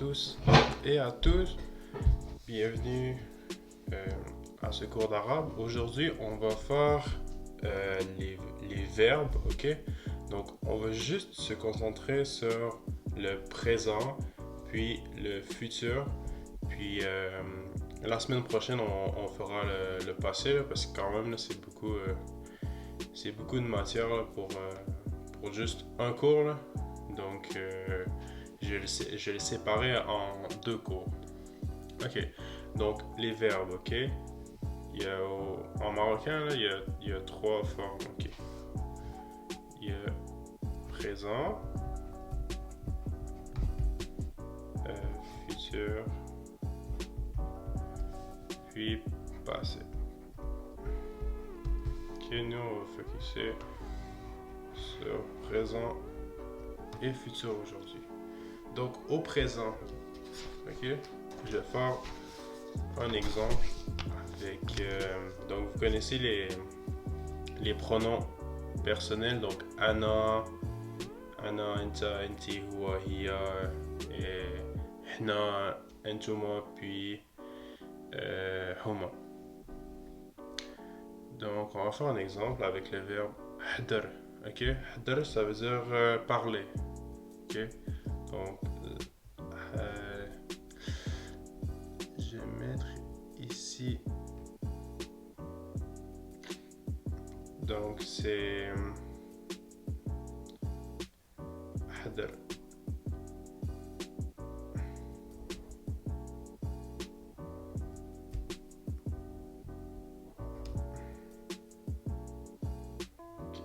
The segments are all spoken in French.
tous et à tous, bienvenue à ce cours d'arabe. Aujourd'hui, on va faire les verbes, ok? Donc, on va juste se concentrer sur le présent, puis le futur, puis la semaine prochaine, on fera le passé, là, parce que quand même, là, c'est beaucoup de matière là, pour juste un cours, là. Donc, je vais le séparer en deux cours. Ok, donc les verbes, ok. En marocain, là, il y a trois formes, ok. Il y a présent, futur, puis passé. Ok, nous on va focuser sur présent et futur aujourd'hui. Donc au présent, ok, je vais faire un exemple avec. Donc vous connaissez les pronoms personnels, donc ana, anta, anti, huwa, hiya, et hna, entuma, puis huma. Donc on va faire un exemple avec le verbe hadr. Ok, hadr ça veut dire parler. Ok, donc je vais mettre ici. Donc c'est hadr. Ok,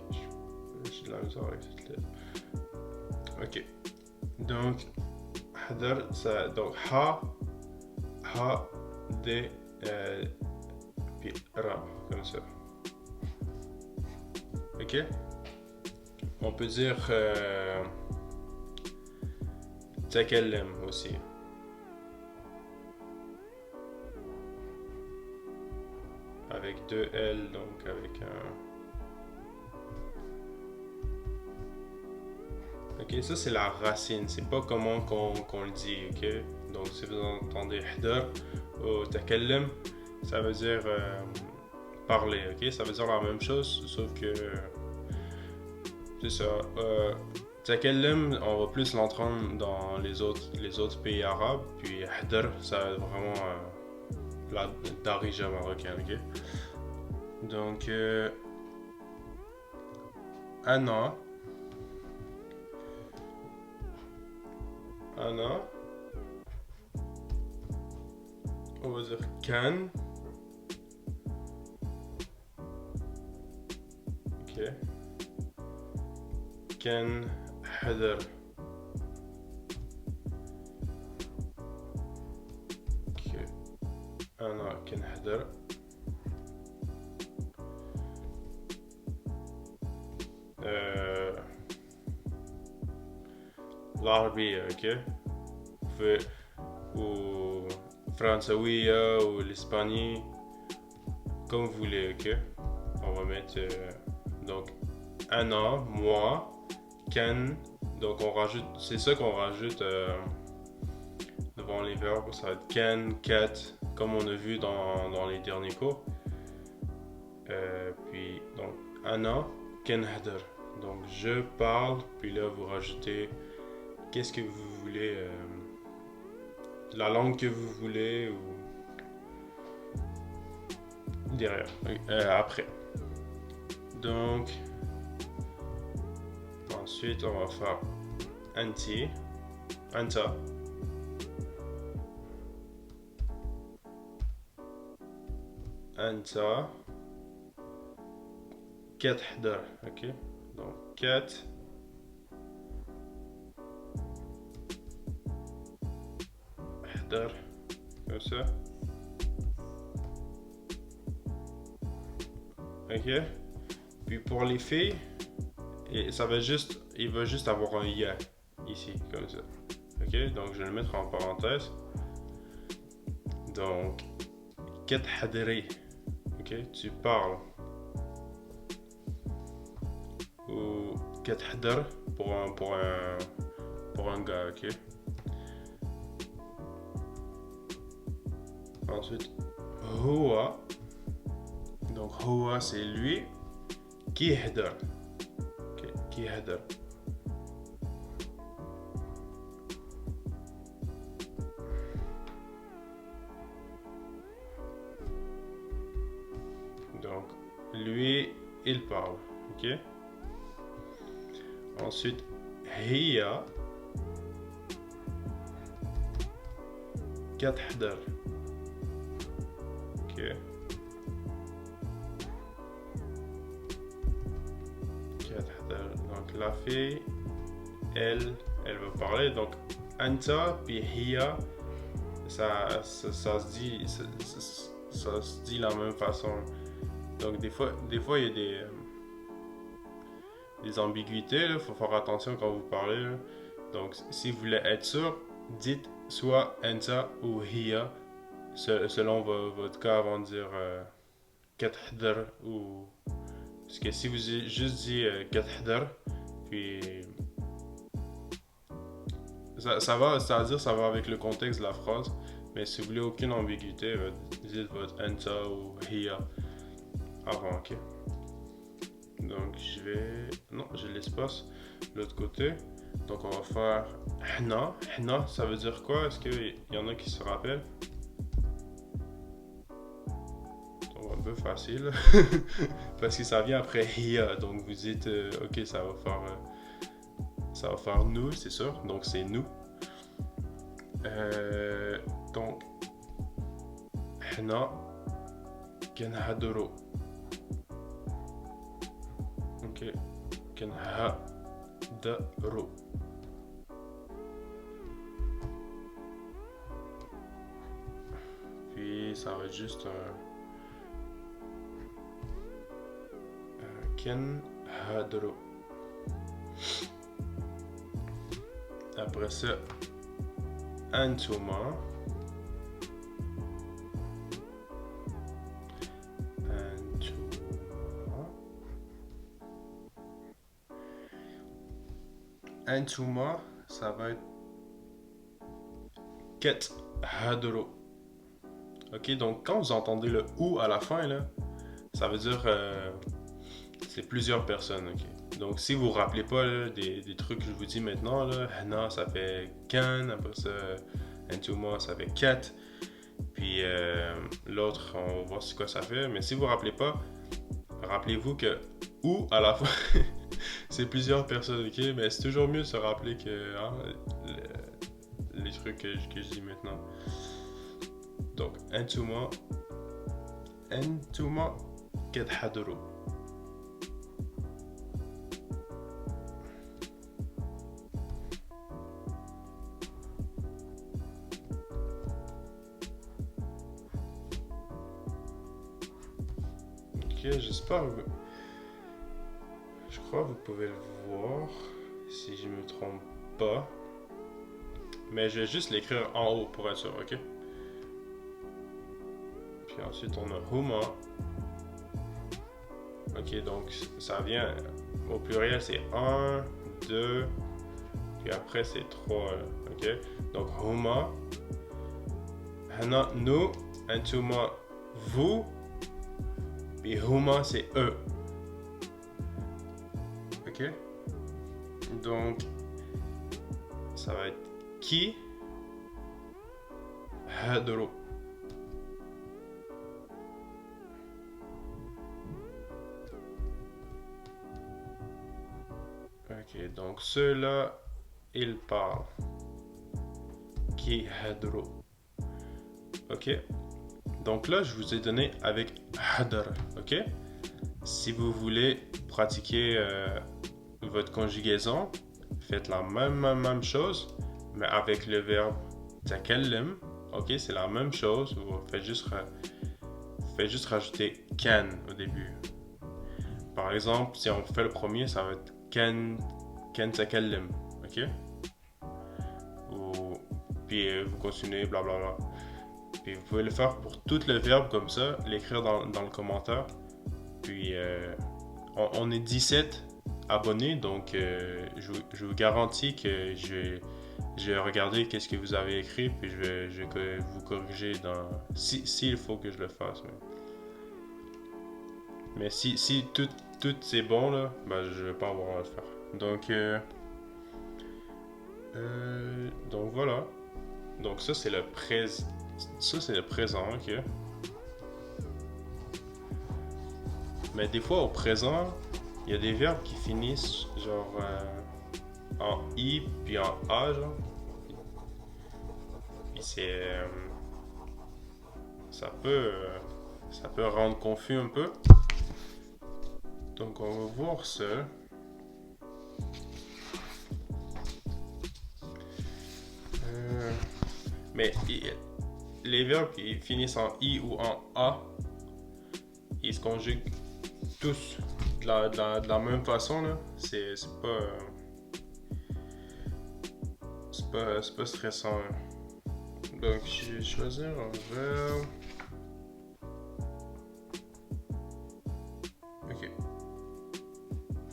j'ai de la misère avec cette lettre. Ok, donc hadr, ça, donc ha, d, puis ra, comme ça. Ok, on peut dire takallem aussi. Avec deux L, donc avec un. Ok, ça c'est la racine, c'est pas comment qu'on le dit, ok? Donc si vous entendez hadar ou takallem, ça veut dire parler, ok? Ça veut dire la même chose, sauf que c'est ça. Takallem, on va plus l'entendre dans les autres pays arabes, puis hadar, ça va être vraiment la darija marocaine, ok? Donc, ana, on va dire kan, ok? Kan hadar. Ok, ana kan hadar. العربية اوكي في وفرنسوية ou l'Espagne comme vous voulez, ok. On va mettre donc un an, moi, can, donc on rajoute, c'est ça qu'on rajoute devant les verbes, ça va être can, cat, comme on a vu dans les derniers cours. Puis donc un an, can hadar, donc je parle, puis là vous rajoutez qu'est-ce que vous voulez, la langue que vous voulez ou derrière, après. Donc ensuite on va faire anti, anta, anta, kat hadar, ok. Donc kat hadar, comme ça. Ok. Puis pour les filles, il va juste avoir un ya ici, comme ça. Ok, donc je vais le mettre en parenthèse. Donc, kat hadri. Ok, tu parles. Ou kat hadar pour un gars, ok. Ensuite, هو. Donc, هو, c'est lui qui يهدر. Okay, qui يهدر. Donc, lui, il parle. Ok. Ensuite, هي كتحضر. Ok. كتحضر. Donc, la fille, elle va parler. Donc, أنت puis هي, ça se dit, ça se dit la même façon. Donc, des fois, il y a des ambiguïtés. Il faut faire attention quand vous parlez. Là. Donc, si vous voulez être sûr, dites soit أنت ou هي selon votre cas avant de dire كتحضر ou. Parce que si vous juste dit كتحضر, puis ça va, c'est-à-dire ça va avec le contexte de la phrase. Mais si vous voulez aucune ambiguïté, dites votre أنت ou هي avant, ok? Donc je vais... Non, j'ai l'espace de l'autre côté. Donc on va faire حنا. حنا, ça veut dire quoi? Est-ce qu'il y en a qui se rappellent? C'est un peu facile. Parce que ça vient après هي. Donc vous dites, ok, ça va faire nous, c'est sûr. Donc c'est nous. Donc حنا كنهضروا. Ok. كنهضروا. Puis ça va être juste كنهضروا. Après ça, أنتما. أنتما, ça va être كتهضروا. Ok, donc quand vous entendez le ou à la fin, là, ça veut dire c'est plusieurs personnes. Ok. Donc si vous ne vous rappelez pas là, des trucs que je vous dis maintenant, là, هنا ça fait كان, après ça, أنتما ça fait كت, puis l'autre on va voir c'est quoi ça fait. Mais si vous ne vous rappelez pas, rappelez-vous que ou à la fin c'est plusieurs personnes, ok? Mais c'est toujours mieux de se rappeler que les trucs que je dis maintenant. Donc, أنتما كتحضروا. Ok, j'espère. Je crois que vous pouvez le voir, si je me trompe pas. Mais je vais juste l'écrire en haut pour être sûr, ok? Puis ensuite on a هما. Ok, donc ça vient au pluriel, c'est 1, 2, puis après c'est 3, ok? Donc هما. هنا nous, أنتما vous, puis هما c'est eux. Ok? Donc ça va être qui هضروا. Ok, donc ceux-là, ils parlent. Qui هضروا. Ok? Donc là, je vous ai donné avec hadr. Ok? Si vous voulez pratiquer votre conjugaison, faites la même chose, mais avec le verbe تكلم. Ok, c'est la même chose. Vous faites juste rajouter can au début. Par exemple, si on fait le premier, ça va être كان تكلم. Ok? Puis vous continuez, blablabla. Puis vous pouvez le faire pour tout le verbe comme ça, l'écrire dans le commentaire. Puis on est 17 abonnés, donc je vous garantis que je je vais regarder qu'est-ce que vous avez écrit, puis je vais vous corriger s'il faut que je le fasse. Mais si tout c'est bon, là, ben, je vais pas avoir à le faire. Donc voilà. Donc ça, c'est le présent, ok? Mais des fois, au présent, il y a des verbes qui finissent genre en I puis en A, genre. Puis ça peut rendre confus un peu. Donc on va voir ça. Mais les verbes qui finissent en I ou en A, ils se conjuguent tous de la même façon, là. C'est pas stressant, hein. Donc, je vais choisir un verbe.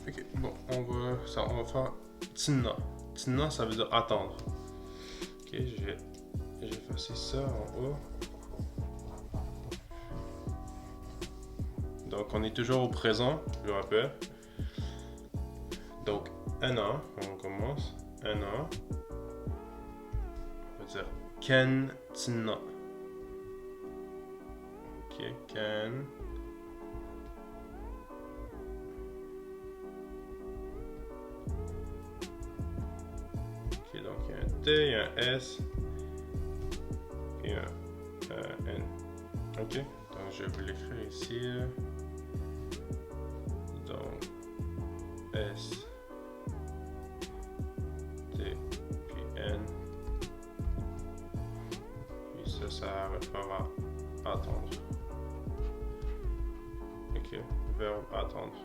Ok, bon, on va faire tina. Tina, ça veut dire attendre. Ok, je vais effacer ça en haut. Donc, on est toujours au présent, je le rappelle. Donc, un an, on commence. Un an. On va dire Ken tina. Ok, Ken. Ok, donc il y a un T, il y a un S, puis un N. Ok, donc je vais vous l'écrire ici. Donc, S, T, puis N. Puis ça réfère à attendre. Ok, verbe attendre.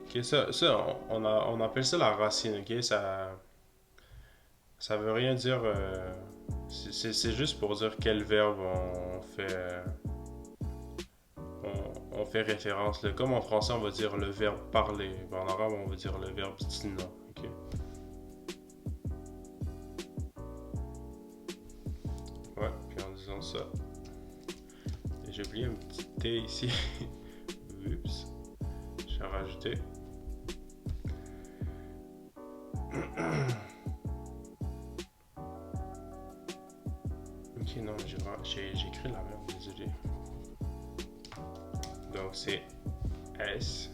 Ok, on appelle ça la racine, ok? Ça veut rien dire. C'est juste pour dire quel verbe on fait référence. Là. Comme en français, on va dire le verbe parler. En arabe, on va dire le verbe stina. Ok? Ouais, puis en disant ça. Et j'ai oublié un petit T ici. Oups. Je vais rajouter. Ok, non, j'ai écrit la merde, désolé. Donc c'est S,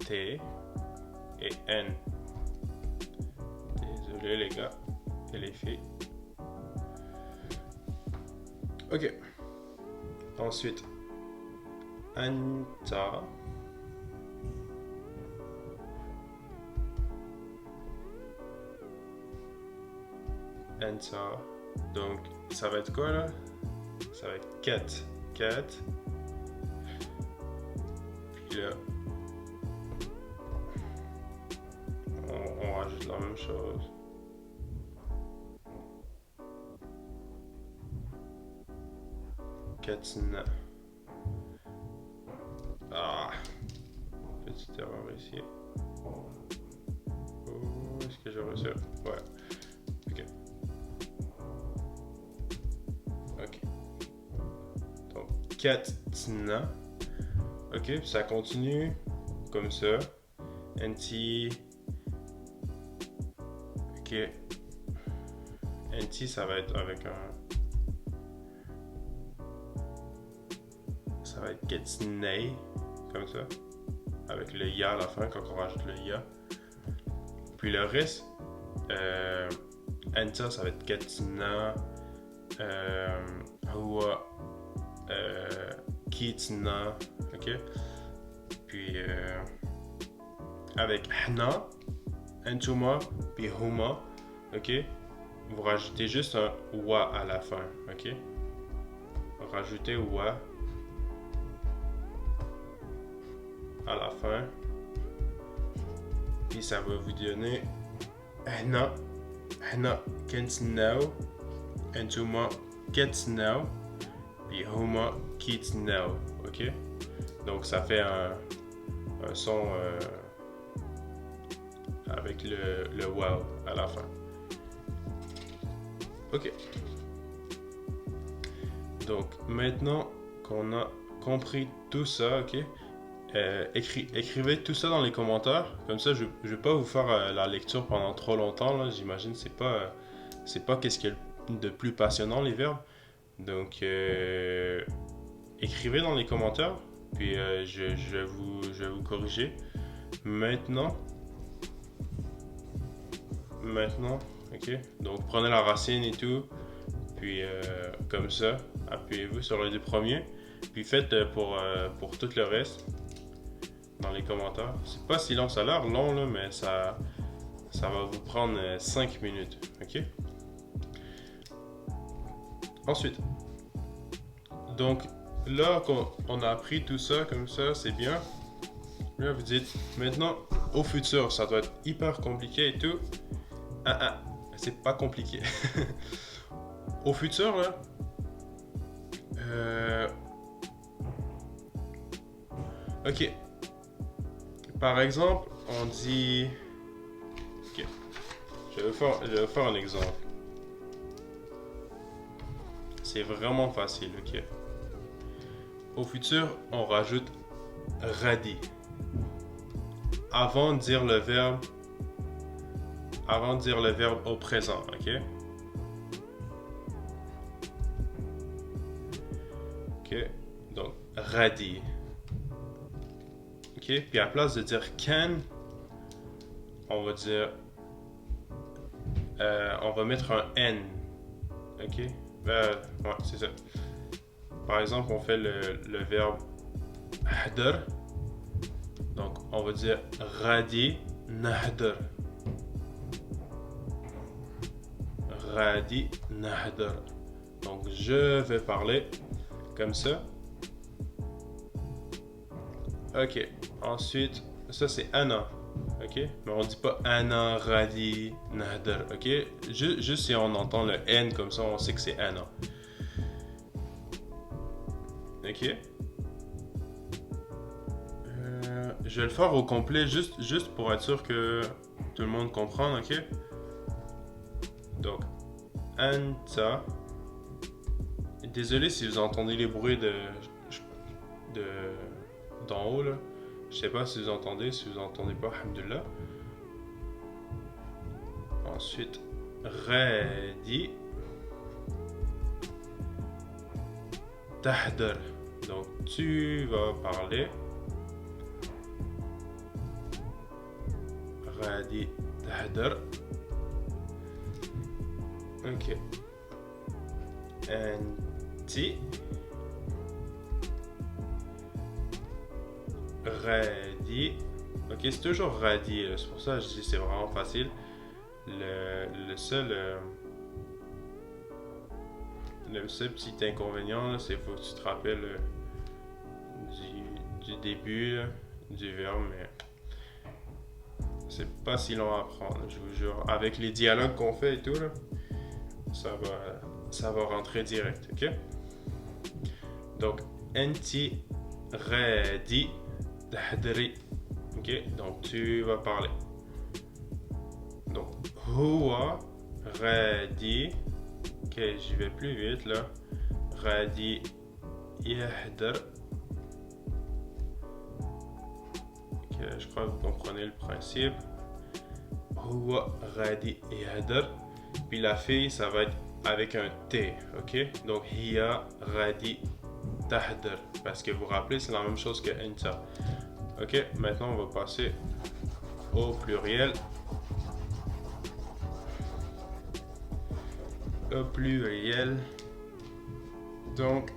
T et N. Désolé les gars et les filles. Ok. Ensuite, Anta. Anta. Donc, ça va être quoi là? Ça va être cat. Cat. Puis là, on rajoute la même chose. Katina. Ah, petite erreur ici. Oh, est-ce que j'ai reçu? Ouais. Ok. Ok. Donc, Katina. Ok, puis ça continue comme ça. NT. Ok. NT, ça va être avec un. Ça va être Ketsinei, comme ça. Avec le ya à la fin, quand on rajoute le ya. Puis le reste, Anta, ça va être Katina. Hua. Kitina. Ok. Puis avec Hna, Antuma, puis Huma. Ok. Vous rajoutez juste un wa à la fin. Ok. Rajoutez wa à la fin. Puis ça va vous donner Hna Kentinau, Antuma Ketinau, puis Huma Kitinau. Ok? Donc ça fait un son avec le wow à la fin. Ok. Donc maintenant qu'on a compris tout ça, ok, écrivez tout ça dans les commentaires. Comme ça, je vais pas vous faire la lecture pendant trop longtemps. Là, j'imagine c'est pas qu'est-ce qu'il y a de plus passionnant les verbes. Donc écrivez dans les commentaires, puis je vais vous corriger. Maintenant, ok. Donc prenez la racine et tout, puis comme ça, appuyez-vous sur les deux premiers, puis faites pour tout le reste dans les commentaires. C'est pas si long, ça a l'air long là, mais ça va vous prendre 5 minutes, ok. Ensuite, donc là qu'on a appris tout ça comme ça, c'est bien. Là vous dites maintenant au futur, ça doit être hyper compliqué et tout. C'est pas compliqué. Au futur là, ok. Par exemple, on dit, ok. Je vais faire un exemple. C'est vraiment facile, ok. Au futur, on rajoute radi. Avant de dire le verbe au présent, ok? Ok, donc radi. Ok, puis à la place de dire can, on va dire, on va mettre un n, ok? Ouais, c'est ça. Par exemple, on fait le verbe hdar. Donc, on va dire radi nahdar. Radi nahdar. Donc, je vais parler comme ça. Ok. Ensuite, ça c'est ana. Ok. Mais on dit pas ana radi nahdar. Ok. Juste si on entend le n comme ça, on sait que c'est ana. Ok. Je vais le faire au complet juste pour être sûr que tout le monde comprenne, ok? Donc, anta. Désolé si vous entendez les bruits d'en haut là. Je sais pas si vous entendez pas, alhamdoulilah. Ensuite, radi tahdar. Donc, tu vas parler. Radi tahdar. Ok. Anti. Radi. Ok, c'est toujours radi. C'est pour ça que je dis c'est vraiment facile. Le seul petit inconvénient, c'est qu'il faut que tu te rappelles du début là, du verbe, mais c'est pas si long à apprendre, je vous jure. Avec les dialogues qu'on fait et tout, là, ça va rentrer direct, ok? Donc, anti radi tahdri. Ok, donc tu vas parler. Donc, huwa radi. Ok, j'y vais plus vite là. Radi yahdar. Ok, je crois que vous comprenez le principe. Huwa radi yahdar. Puis la fille, ça va être avec un T, ok? Donc, hiya radi tahdar. Parce que vous vous rappelez, c'est la même chose que anta. Ok, maintenant on va passer au pluriel. Au pluriel. Donc,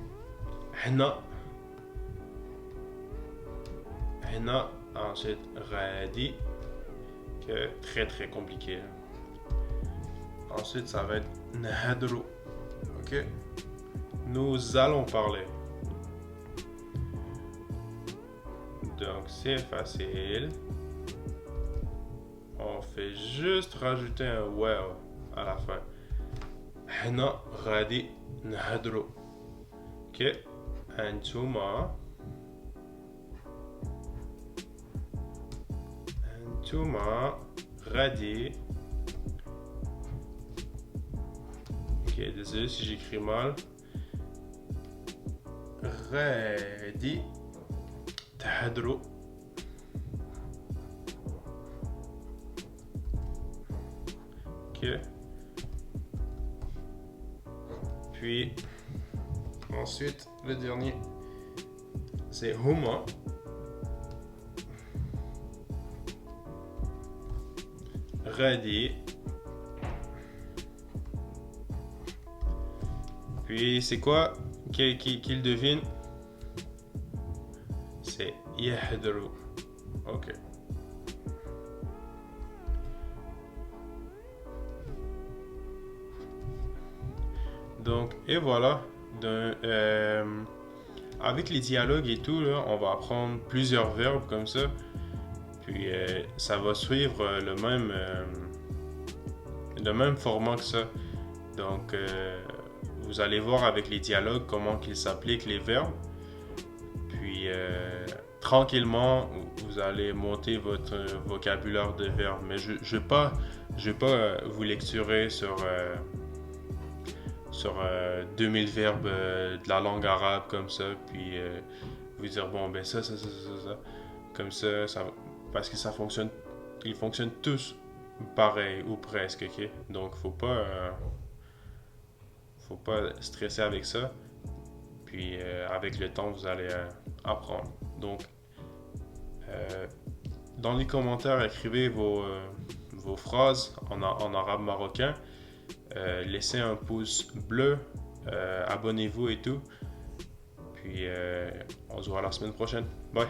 hna. Hna, ensuite radi. Que très très compliqué. Ensuite, ça va être nahadru. Ok, nous allons parler. Donc, c'est facile. On fait juste rajouter un wow à la fin. Hna radi nahadru. Ok, antuma Touma, Radi. Ok, désolé si j'écris mal. Radi. Tahadrou. Ok. Puis, ensuite, le dernier, c'est Huma. Radi. Puis, c'est quoi qu'il devine? C'est Yahdru. Ok. Donc, et voilà. Avec les dialogues et tout, là, on va apprendre plusieurs verbes comme ça. Puis, ça va suivre le même format que ça. Donc, vous allez voir avec les dialogues comment qu'ils s'appliquent les verbes. Puis, tranquillement, vous allez monter votre vocabulaire de verbes. Mais je ne vais pas vous lecturer sur 2000 verbes de la langue arabe comme ça. Puis, vous dire, bon, ben ça. Comme ça, parce que ils fonctionnent tous pareil ou presque, ok? Donc, faut pas stresser avec ça. Puis avec le temps, vous allez apprendre. Donc, dans les commentaires, écrivez vos phrases en arabe marocain. Laissez un pouce bleu. Abonnez-vous et tout. Puis on se voit la semaine prochaine. Bye!